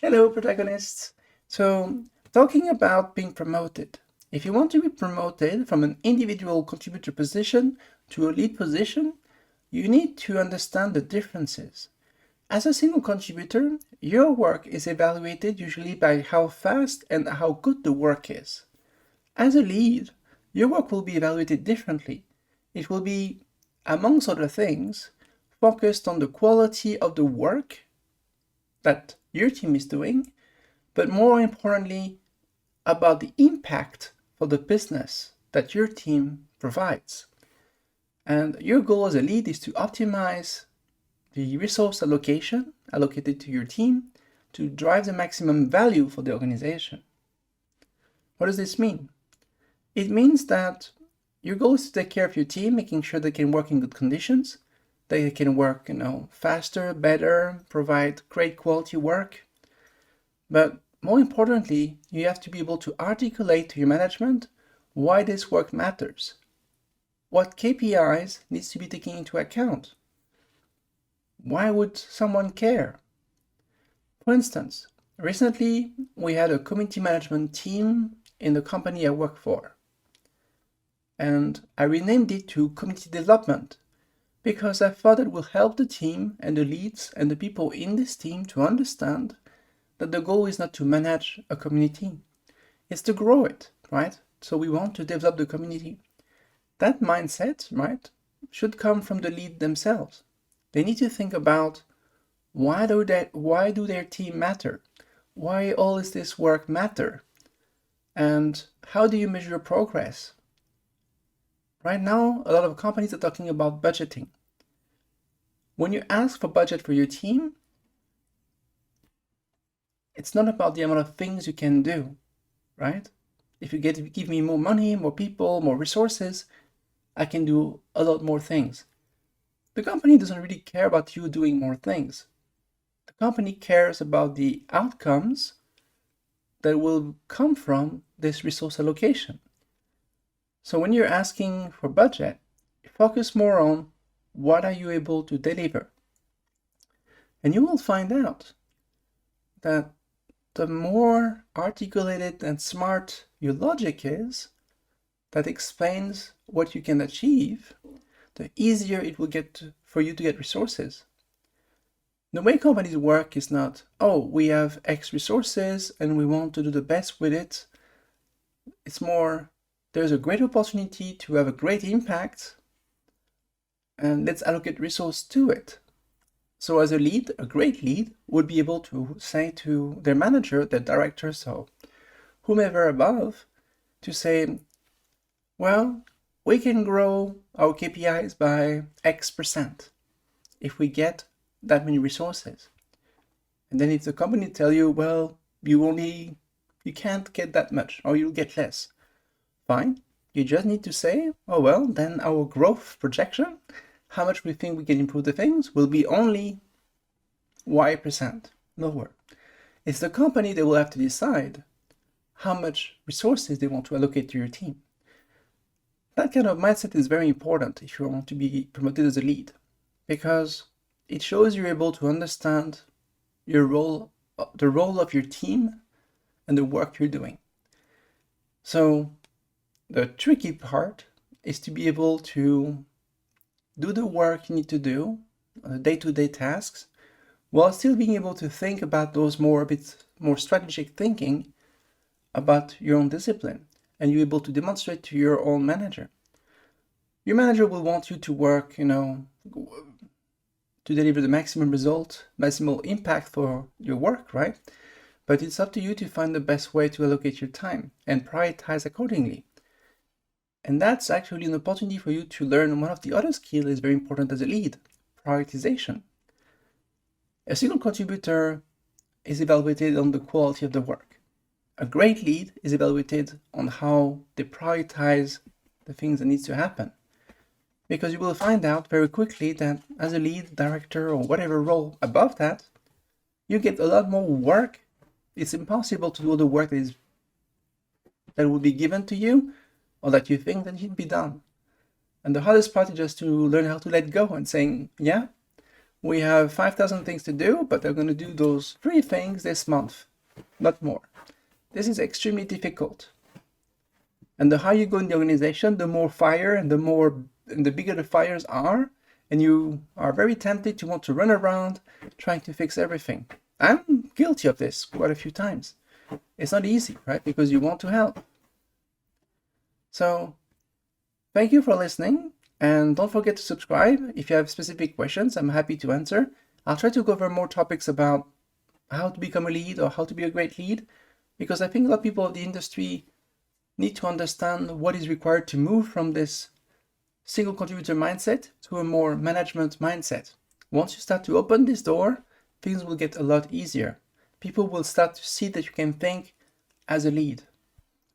Hello, protagonists. Talking about being promoted. If you want to be promoted from an individual contributor position to a lead position, you need to understand the differences. As a single contributor, your work is evaluated usually by how fast and how good the work is. As a lead, your work will be evaluated differently. It will be, amongst other things, focused on the quality of the work that your team is doing, but more importantly, about the impact for the business that your team provides. And your goal as a lead is to optimize the resource allocation allocated to your team to drive the maximum value for the organization. What does this mean? It means that your goal is to take care of your team, making sure they can work in good conditions, they can work, faster, better, provide great quality work. But more importantly, you have to be able to articulate to your management why this work matters. What KPIs needs to be taken into account? Why would someone care? For instance, recently we had a community management team in the company I work for. And I renamed it to community development because I thought it will help the team and the leads and the people in this team to understand that the goal is not to manage a community, it's to grow it, right? So we want to develop the community. That mindset, right, should come from the lead themselves. They need to think about why do their team matter? Why all is this work matter? And how do you measure progress? Right now, a lot of companies are talking about budgeting. When you ask for budget for your team, it's not about the amount of things you can do, right? If you give me more money, more people, more resources, I can do a lot more things. The company doesn't really care about you doing more things. The company cares about the outcomes that will come from this resource allocation. So when you're asking for budget, focus more on what are you able to deliver. And you will find out that the more articulated and smart your logic is, that explains what you can achieve, the easier it will get for you to get resources. The way companies work is not, oh, we have X resources and we want to do the best with it. It's more, there's a great opportunity to have a great impact and let's allocate resource to it. So as a lead, a great lead would be able to say to their manager, their director, so whomever above, to say, well, we can grow our KPIs by X% if we get that many resources. And then if the company tell you, well, you can't get that much or you'll get less, fine. You just need to say, oh well, then our growth projection, how much we think we can improve the things, will be only Y% lower. It's the company that will have to decide how much resources they want to allocate to your team. That kind of mindset is very important if you want to be promoted as a lead, because it shows you're able to understand your role, the role of your team and the work you're doing. So the tricky part is to be able to do the work you need to do, day-to-day tasks, while still being able to think about those a bit more strategic thinking about your own discipline, and you're able to demonstrate to your own manager. Your manager will want you to work, to deliver the maximum result, maximal impact for your work, right? But it's up to you to find the best way to allocate your time and prioritize accordingly. And that's actually an opportunity for you to learn one of the other skills is very important as a lead, prioritization. A single contributor is evaluated on the quality of the work. A great lead is evaluated on how they prioritize the things that needs to happen. Because you will find out very quickly that as a lead, director, or whatever role above that, you get a lot more work. It's impossible to do the work that will be given to you or that you think that should be done. And the hardest part is just to learn how to let go and saying, yeah, we have 5,000 things to do, but they're going to do those 3 things this month, not more. This is extremely difficult. And the higher you go in the organization, the more fire and the bigger the fires are, and you are very tempted to want to run around trying to fix everything. I'm guilty of this quite a few times. It's not easy, right? Because you want to help. So thank you for listening, and don't forget to subscribe. If you have specific questions, I'm happy to answer. I'll try to cover more topics about how to become a lead or how to be a great lead, because I think a lot of people in the industry need to understand what is required to move from this single contributor mindset to a more management mindset. Once you start to open this door, things will get a lot easier. People will start to see that you can think as a lead.